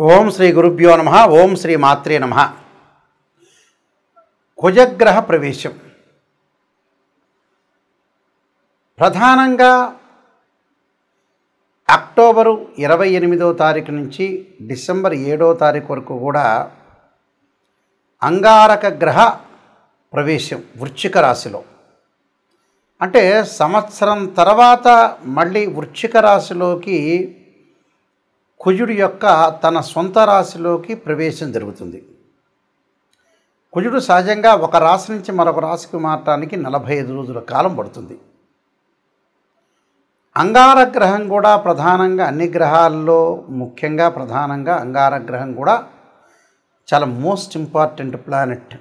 ఓం శ్రీ గురుభ్యో నమః. ఓం శ్రీ మాత్రే నమః. కుజగ్రహ ప్రవేశం ప్రధానంగా అక్టోబరు 28వ తారీఖు నుంచి డిసెంబర్ 7వ తారీఖు వరకు కూడా అంగారక గ్రహ ప్రవేశం వృశ్చిక రాశిలో. అంటే సంవత్సరం తర్వాత మళ్ళీ వృశ్చిక రాశిలోకి కుజుడు యొక్క తన సొంత రాశిలోకి ప్రవేశం జరుగుతుంది. కుజుడు సహజంగా ఒక రాశి నుంచి మరొక రాశికి మారటానికి 45 రోజుల కాలం పడుతుంది. అంగారగ్రహం కూడా ప్రధానంగా అన్ని గ్రహాల్లో ముఖ్యంగా ప్రధానంగా అంగారగ్రహం కూడా చాలా మోస్ట్ ఇంపార్టెంట్ ప్లానెట్.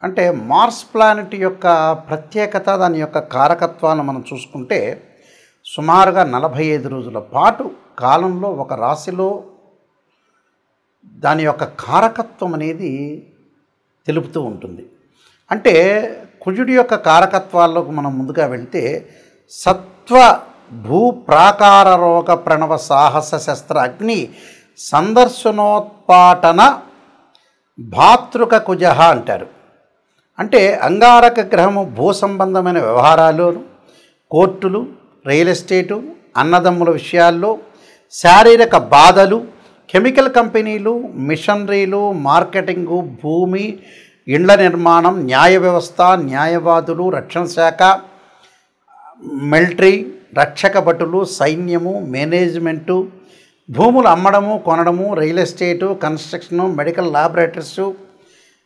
అంటే మార్స్ ప్లానెట్ యొక్క ప్రత్యేకత, దాని యొక్క కారకత్వాలను మనం చూసుకుంటే సుమారుగా 45 రోజుల పాటు కాలంలో ఒక రాశిలో దాని యొక్క కారకత్వం అనేది తెలుపుతూ ఉంటుంది. అంటే కుజుడి యొక్క కారకత్వాల్లోకి మనం ముందుగా వెళ్తే సత్వ భూ ప్రాకార రోగ ప్రణవ సాహస శస్త్ర అగ్ని సందర్శనోత్పాటన భాతృక కుజ అంటారు. అంటే అంగారక గ్రహము భూ సంబంధమైన వ్యవహారాలు, కోర్టులు, రియల్ ఎస్టేటు, అన్నదమ్ముల విషయాల్లో, శారీరక బాధలు, కెమికల్ కంపెనీలు, మిషనరీలు, మార్కెటింగు, భూమి, ఇండ్ల నిర్మాణం, న్యాయ వ్యవస్థ, న్యాయవాదులు, రక్షణ శాఖ, మిలిటరీ, రక్షక భటులు, సైన్యము, మేనేజ్మెంటు, భూములు అమ్మడము కొనడము, రియల్ ఎస్టేటు, కన్స్ట్రక్షను, మెడికల్ ల్యాబొరేటరీసు,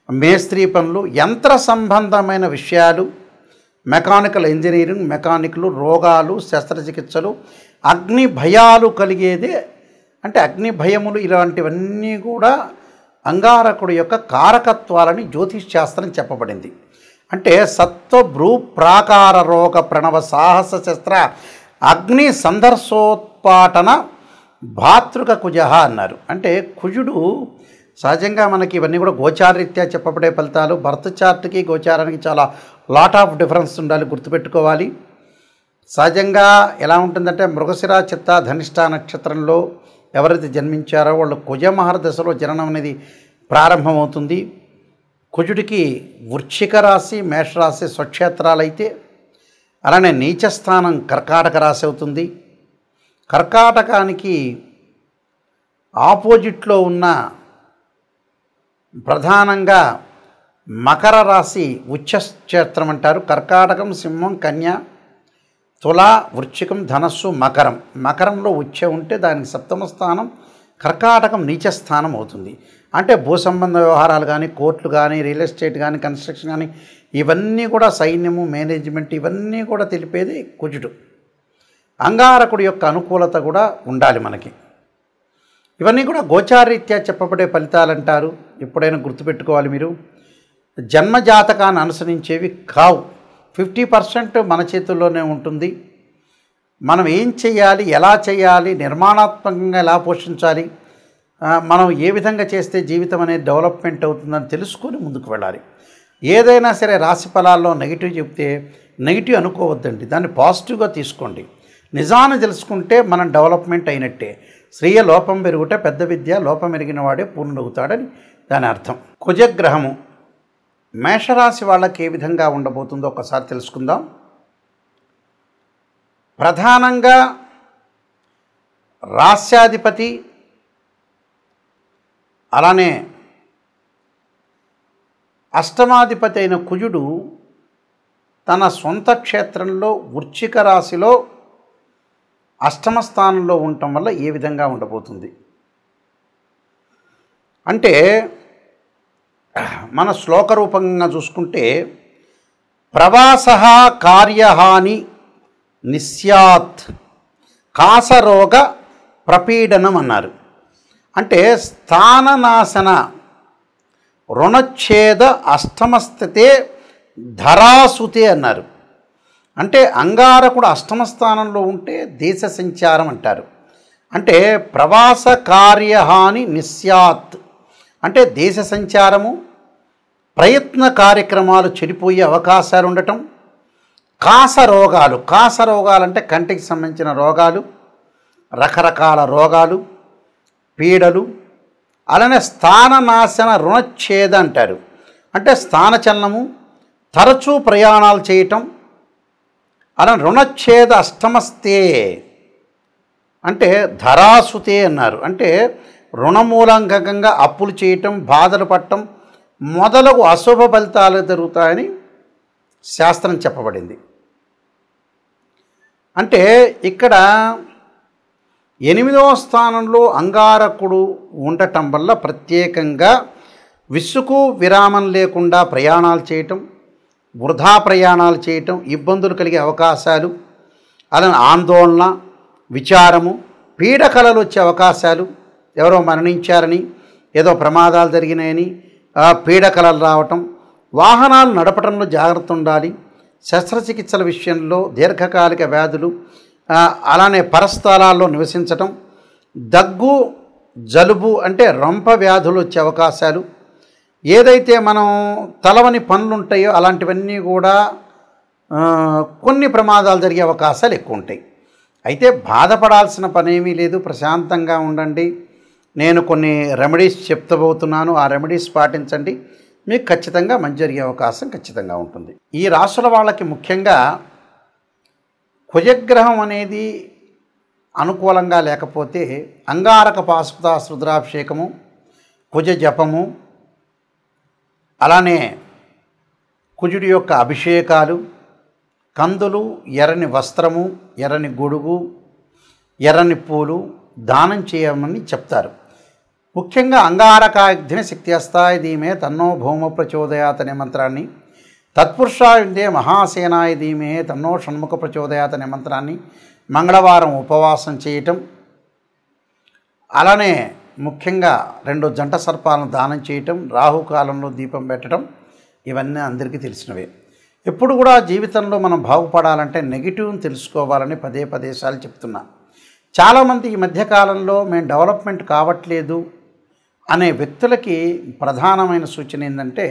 మేస్త్రీ పనులు, యంత్ర సంబంధమైన విషయాలు, మెకానికల్ ఇంజనీరింగ్, మెకానిక్లు, రోగాలు, శస్త్రచికిత్సలు, అగ్ని భయాలు కలిగేదే. అంటే అగ్ని భయములు ఇలాంటివన్నీ కూడా అంగారకుడి యొక్క కారకత్వాలని జ్యోతిష్ శాస్త్రం చెప్పబడింది. అంటే సత్వ భ్రూ ప్రాకార రోగ ప్రణవ సాహస శస్త్ర అగ్ని సందర్శోత్పాటన భాతృక కుజ అన్నారు. అంటే కుజుడు సహజంగా మనకి ఇవన్నీ కూడా గోచారరీత్యా చెప్పబడే ఫలితాలు. బర్త్ చార్ట్కి గోచారానికి చాలా లాట్ ఆఫ్ డిఫరెన్స్ ఉండాలి, గుర్తుపెట్టుకోవాలి. సహజంగా ఎలా ఉంటుందంటే మృగశిర చిత్త ధనిష్ట నక్షత్రంలో ఎవరైతే జన్మించారో వాళ్ళు కుజమహర దశలో జననం అనేది ప్రారంభమవుతుంది. కుజుడికి వృశ్చిక రాశి, మేషరాశి స్వక్షేత్రాలైతే, అలానే నీచస్థానం కర్కాటక రాశి అవుతుంది. కర్కాటకానికి ఆపోజిట్లో ఉన్న ప్రధానంగా మకర రాశి ఉచ్చక్షేత్రం అంటారు. కర్కాటకం, సింహం, కన్య, తుల, వృశ్చికం, ధనస్సు, మకరం. మకరంలో ఉచ్చ ఉంటే దానికి సప్తమ స్థానం, కర్కాటకం నీచస్థానం అవుతుంది. అంటే భూ సంబంధ వ్యవహారాలు కానీ, కోర్టులు కానీ, రియల్ ఎస్టేట్ కానీ, కన్స్ట్రక్షన్ కానీ, ఇవన్నీ కూడా సైన్యము, మేనేజ్మెంట్, ఇవన్నీ కూడా తెలిపేది కుజుడు. అంగారకుడి యొక్క అనుకూలత కూడా ఉండాలి మనకి. ఇవన్నీ కూడా గోచారరీత్యా చెప్పబడే ఫలితాలు అంటారు. ఎప్పుడైనా గుర్తుపెట్టుకోవాలి మీరు. జన్మజాతకాన్ని అనుసరించేవి కావు. 50% మన చేతుల్లోనే ఉంటుంది. మనం ఏం చేయాలి, ఎలా చేయాలి, నిర్మాణాత్మకంగా ఎలా పోషించాలి, మనం ఏ విధంగా చేస్తే జీవితం అనేది డెవలప్మెంట్ అవుతుందని తెలుసుకొని ముందుకు వెళ్ళాలి. ఏదైనా సరే రాశి ఫలాల్లో నెగిటివ్ చెప్తే నెగిటివ్ అనుకోవద్దండి, దాన్ని పాజిటివ్గా తీసుకోండి. నిజాన్ని తెలుసుకుంటే మనం డెవలప్మెంట్ అయినట్టే. శ్రీయ లోపం పెరుగుట పెద్ద విద్య, లోపం ఎరిగిన వాడే పూర్ణుడవుతాడని దాని అర్థం. కుజగ్రహము మేషరాశి వాళ్ళకి ఏ విధంగా ఉండబోతుందో ఒకసారి తెలుసుకుందాం. ప్రధానంగా రాస్యాధిపతి, అలానే అష్టమాధిపతి అయిన కుజుడు తన సొంత క్షేత్రంలో వృశ్చిక రాశిలో అష్టమ స్థానంలో ఉండటం వల్ల ఏ విధంగా ఉండబోతుంది అంటే మన శ్లోక రూపంగా చూసుకుంటే ప్రవాసః కార్యహాని నిస్యాత్ కాసరోగ ప్రపీడనం అన్నారు. అంటే స్థాననాశన రుణచ్ఛేద అష్టమస్థితే ధరాసుతే అన్నారు. అంటే అంగారకుడు అష్టమ స్థానంలో ఉంటే దేశ సంచారం అంటారు. అంటే ప్రవాస కార్యహాని నిస్యాత్ అంటే దేశ సంచారము, ప్రయత్న కార్యక్రమాలు చెడిపోయే అవకాశాలు ఉండటం, కాసరోగాలు అంటే కంటికి సంబంధించిన రోగాలు, రకరకాల రోగాలు, పీడలు, అలానే స్థాననాశన రుణఛేద అంటారు. అంటే స్థానచలనము, తరచూ ప్రయాణాలు చేయటం, అలా రుణఛేద అష్టమస్తే అంటే ధరాసుతే అన్నారు. అంటే రుణమూలంకంగా అప్పులు చేయటం, బాధలు పడటం మొదలగు అశుభ ఫలితాలు జరుగుతాయని శాస్త్రం చెప్పబడింది. అంటే ఇక్కడ 8వ స్థానంలో అంగారకుడు ఉండటం వల్ల ప్రత్యేకంగా విసుగు విరామం లేకుండా ప్రయాణాలు చేయటం, వృధా ప్రయాణాలు చేయటం, ఇబ్బందులు కలిగే అవకాశాలు, అలానే ఆందోళన, విచారము, పీడకలలు వచ్చే అవకాశాలు, ఎవరో మరణించారని, ఏదో ప్రమాదాలు జరిగినాయని పీడకలలు రావటం, వాహనాలు నడపడంలో జాగ్రత్త ఉండాలి, శస్త్రచికిత్సల విషయంలో, దీర్ఘకాలిక వ్యాధులు, అలానే పరస్థలాల్లో నివసించటం, దగ్గు, జలుబు అంటే రొంప వ్యాధులు వచ్చే అవకాశాలు, ఏదైతే మనం తలవని పనులు ఉంటాయో అలాంటివన్నీ కూడా కొన్ని ప్రమాదాలు జరిగే అవకాశాలు ఎక్కువ ఉంటాయి. అయితే బాధపడాల్సిన పనేమీ లేదు, ప్రశాంతంగా ఉండండి. నేను కొన్ని రెమెడీస్ చెప్తబోతున్నాను, ఆ రెమెడీస్ పాటించండి, మీకు ఖచ్చితంగా మంచి జరిగే అవకాశం ఖచ్చితంగా ఉంటుంది. ఈ రాశుల వాళ్ళకి ముఖ్యంగా కుజగ్రహం అనేది అనుకూలంగా లేకపోతే అంగారక పాశుపత రుద్రాభిషేకము, కుజ జపము, అలానే కుజుడి యొక్క అభిషేకాలు, కందులు, ఎర్రని వస్త్రము, ఎర్రని గొడుగు, ఎర్రని పూలు దానం చేయమని చెప్తారు. ముఖ్యంగా అంగారకాగ్ని శక్తి అస్తాయ ధీమే తన్నో భౌమ ప్రచోదయాత్ అనే మంత్రాన్ని, తత్పురుషాయుందే మహాసేనాయ ధీమే తన్నో షణ్ముఖ ప్రచోదయాత్ అనే మంత్రాన్ని మంగళవారం ఉపవాసం చేయటం, అలానే ముఖ్యంగా 2 జంట సర్పాలను దానం చేయటం, రాహుకాలంలో దీపం పెట్టడం, ఇవన్నీ అందరికీ తెలిసినవే. ఎప్పుడు కూడా జీవితంలో మనం బాగుపడాలంటే నెగిటివ్ని తెలుసుకోవాలని పదే పదేసార్లు చెప్తున్నా. చాలామంది ఈ మధ్యకాలంలో మేము డెవలప్మెంట్ కావట్లేదు అనే వ్యక్తులకి ప్రధానమైన సూచన ఏంటంటే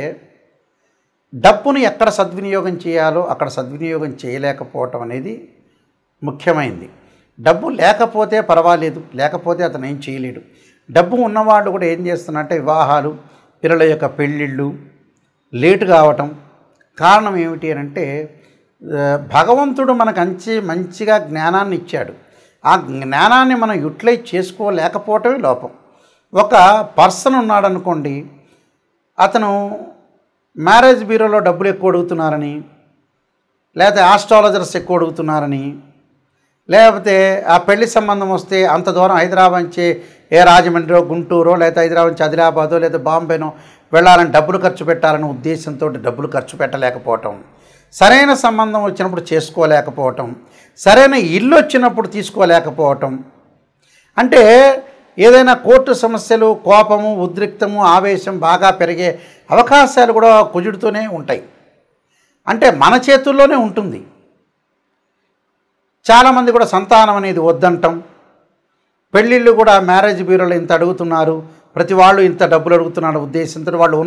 డబ్బును ఎక్కడ సద్వినియోగం చేయాలో అక్కడ సద్వినియోగం చేయలేకపోవటం అనేది ముఖ్యమైనది. డబ్బు లేకపోతే పర్వాలేదు, లేకపోతే అతను ఏం చేయలేడు. డబ్బు ఉన్నవాళ్ళు కూడా ఏం చేస్తున్నారంటే వివాహాలు, పిల్లల యొక్క పెళ్ళిళ్ళు లేటు కావటం. కారణం ఏమిటి అంటే భగవంతుడు మనకు మంచిగా జ్ఞానాన్ని ఇచ్చాడు, ఆ జ్ఞానాన్ని మనం యూటిలైజ్ చేసుకోలేకపోవటమే లోపం. ఒక పర్సన్ ఉన్నాడనుకోండి, అతను మ్యారేజ్ బ్యూరోలో డబ్బులు ఎక్కువ అడుగుతున్నారని, లేకపోతే ఆస్ట్రాలజర్స్ ఎక్కువ అడుగుతున్నారని, లేకపోతే ఆ పెళ్లి సంబంధం వస్తే అంత దూరం హైదరాబాద్ నుంచి రాజమండ్రి, గుంటూరో, లేకపోతే హైదరాబాద్ నుంచి ఆదిలాబాదో లేదా బాంబేనో వెళ్ళాలని డబ్బులు ఖర్చు పెట్టాలనే ఉద్దేశంతో డబ్బులు ఖర్చు పెట్టలేకపోవటం, సరైన సంబంధం వచ్చినప్పుడు చేసుకోలేకపోవటం, సరైన ఇల్లు వచ్చినప్పుడు తీసుకోలేకపోవటం, అంటే ఏదైనా కోర్టు సమస్యలు, కోపము, ఉద్రిక్తము, ఆవేశం బాగా పెరిగే అవకాశాలు కూడా కుజుడితోనే ఉంటాయి. అంటే మన చేతుల్లోనే ఉంటుంది. చాలామంది కూడా సంతానం అనేది వద్దంటాం, పెళ్ళిళ్ళు కూడా మ్యారేజ్ బ్యూరోలో ఇంత అడుగుతున్నారు, ప్రతి వాళ్ళు ఇంత డబ్బులు అడుగుతున్నారు ఉద్దేశంతో వాళ్ళు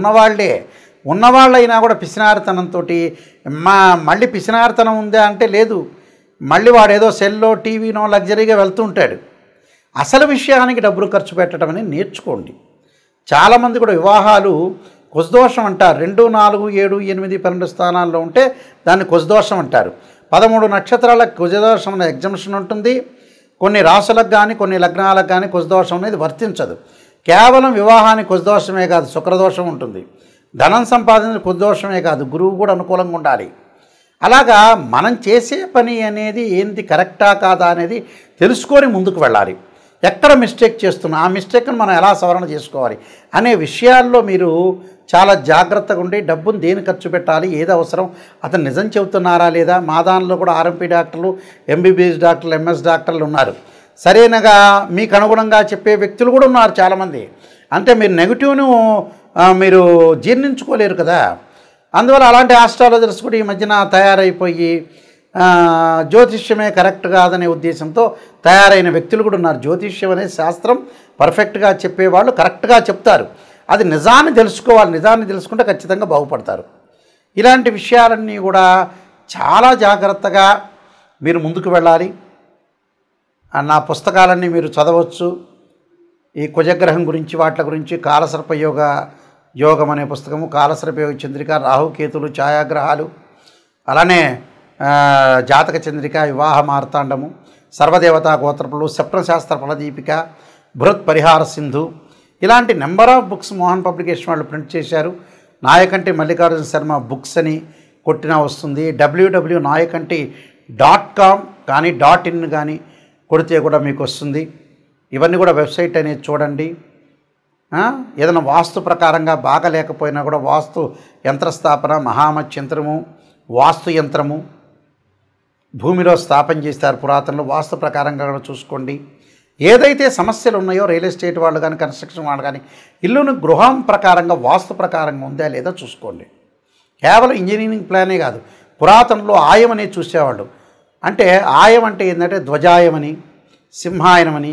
ఉన్నవాళ్ళైనా కూడా పిసినారితనంతో మళ్ళీ పిసినారితనం ఉందా అంటే లేదు, మళ్ళీ వాడు ఏదో సెల్లో టీవీనో లగ్జరీగా వెళ్తూ ఉంటాడు. అసలు విషయానికి డబ్బులు ఖర్చు పెట్టడం అనేది నేర్చుకోండి. చాలామంది కూడా వివాహాలు కుజదోషం అంటారు. 2, 4, 7, 8, 12 స్థానాల్లో ఉంటే దాన్ని కుజదోషం అంటారు. 13 నక్షత్రాలకు కుజదోషం అనే ఎగ్జంప్షన్ ఉంటుంది. కొన్ని రాశులకు కానీ కొన్ని లగ్నాలకు కానీ కుజదోషం అనేది వర్తించదు. కేవలం వివాహానికి కుజదోషమే కాదు, శుక్రదోషం ఉంటుంది. ధనం సంపాదించిన కుజదోషమే కాదు, గురువు కూడా అనుకూలంగా ఉండాలి. అలాగా మనం చేసే పని అనేది ఏంటి, కరెక్టా కాదా అనేది తెలుసుకొని ముందుకు వెళ్ళాలి. ఎక్కడ మిస్టేక్ చేస్తున్నా ఆ మిస్టేక్ను మనం ఎలా సవరణ చేసుకోవాలి అనే విషయాల్లో మీరు చాలా జాగ్రత్తగా ఉండి డబ్బును దేని ఖర్చు పెట్టాలి, ఏది అవసరం, అతను నిజం చెబుతున్నారా లేదా. మా దానిలో కూడా ఆర్ఎంపీ డాక్టర్లు, ఎంబీబీఎస్ డాక్టర్లు, ఎంఎస్ డాక్టర్లు ఉన్నారు. సరైనగా మీకు అనుగుణంగా చెప్పే వ్యక్తులు కూడా ఉన్నారు చాలామంది. అంటే మీరు నెగిటివ్ను మీరు జీర్ణించుకోలేరు కదా. అందువల్ల అలాంటి ఆస్ట్రాలజర్స్ కూడా ఈ మధ్యన తయారైపోయి జ్యోతిష్యమే కరెక్ట్ కాదనే ఉద్దేశంతో తయారైన వ్యక్తులు కూడా ఉన్నారు. జ్యోతిష్యం అనే శాస్త్రం పర్ఫెక్ట్గా చెప్పేవాళ్ళు కరెక్ట్గా చెప్తారు. అది నిజాన్ని తెలుసుకోవాలి, నిజాన్ని తెలుసుకుంటే ఖచ్చితంగా బాగుపడతారు. ఇలాంటి విషయాలన్నీ కూడా చాలా జాగ్రత్తగా మీరు ముందుకు వెళ్ళాలి. నా పుస్తకాలన్నీ మీరు చదవచ్చు. ఈ కుజగ్రహం గురించి వాటి గురించి కాలసర్ప యోగం అనే పుస్తకము, కాలసర్ప యోగ చంద్రిక, రాహుకేతులు, ఛాయాగ్రహాలు, అలానే జాతక చంద్రిక, వివాహ మార్తాండము, సర్వదేవతా గోత్రపులు, స్వప్నశాస్త్ర ఫలదీపిక, బృహత్ పరిహార సింధు, ఇలాంటి number of books Mohan publication వాళ్ళు ప్రింట్ చేశారు. నాయకంటి మల్లికార్జున శర్మ బుక్స్ అని కొట్టినా వస్తుంది. www.nayakanti.com కానీ .in కానీ కొడితే కూడా మీకు వస్తుంది. ఇవన్నీ కూడా వెబ్సైట్ అనేది చూడండి. ఏదైనా వాస్తు ప్రకారంగా బాగా లేకపోయినా కూడా వాస్తు యంత్రస్థాపన, మహామత్యంత్రము, వాస్తు యంత్రము భూమిలో స్థాపన చేస్తారు పురాతనలో, వాస్తు ప్రకారంగా కూడా చూసుకోండి. ఏదైతే సమస్యలు ఉన్నాయో రియల్ ఎస్టేట్ వాళ్ళు కానీ కన్స్ట్రక్షన్ వాళ్ళు కానీ ఇల్లును గృహం ప్రకారంగా వాస్తు ప్రకారంగా ఉందా లేదా చూసుకోండి. కేవలం ఇంజనీరింగ్ ప్లానే కాదు, పురాతనలో ఆయం అనేది చూసేవాళ్ళు. అంటే ఆయం అంటే ఏంటంటే ధ్వజాయమని, సింహాయనమని,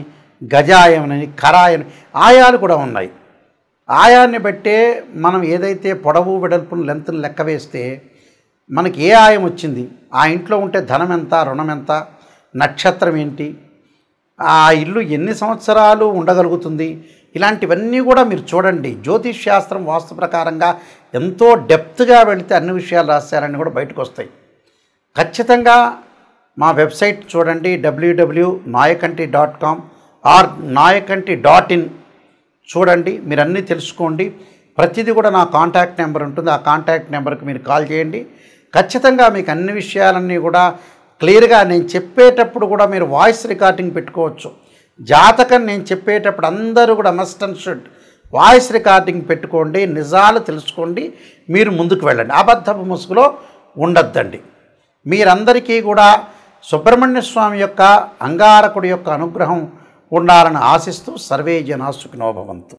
గజాయమని, ఖరాయని ఆయాలు కూడా ఉన్నాయి. ఆయాన్ని బట్టే మనం ఏదైతే పొడవు వెడల్పును లెంత్ను లెక్క వేస్తే మనకి ఏ ఆయం వచ్చింది, ఆ ఇంట్లో ఉంటే ధనం ఎంత, రుణం ఎంత, నక్షత్రం ఏంటి, ఆ ఇల్లు ఎన్ని సంవత్సరాలు ఉండగలుగుతుంది, ఇలాంటివన్నీ కూడా మీరు చూడండి. జ్యోతిష్ శాస్త్రం వాస్తు ప్రకారంగా ఎంతో డెప్త్గా వెళితే అన్ని విషయాలు రాశారని కూడా బయటకు వస్తాయి. ఖచ్చితంగా మా వెబ్సైట్ చూడండి, www.nayakanti.com ఆర్ nayakanti.in చూడండి. మీరు అన్నీ తెలుసుకోండి. ప్రతిదీ కూడా నా కాంటాక్ట్ నెంబర్ ఉంటుంది, ఆ కాంటాక్ట్ నెంబర్కి మీరు కాల్ చేయండి. ఖచ్చితంగా మీకు అన్ని విషయాలన్నీ కూడా క్లియర్గా నేను చెప్పేటప్పుడు కూడా మీరు వాయిస్ రికార్డింగ్ పెట్టుకోవచ్చు. జాతకం నేను చెప్పేటప్పుడు అందరూ కూడా must and should voice recording పెట్టుకోండి, నిజాలు తెలుసుకోండి, మీరు ముందుకు వెళ్ళండి. అబద్ధపు ముసుగులో ఉండొద్దండి. మీరందరికీ కూడా సుబ్రహ్మణ్య స్వామి యొక్క అంగారకుడి యొక్క అనుగ్రహం ఉండాలని ఆశిస్తూ సర్వే జనా సుఖినో భవంతు.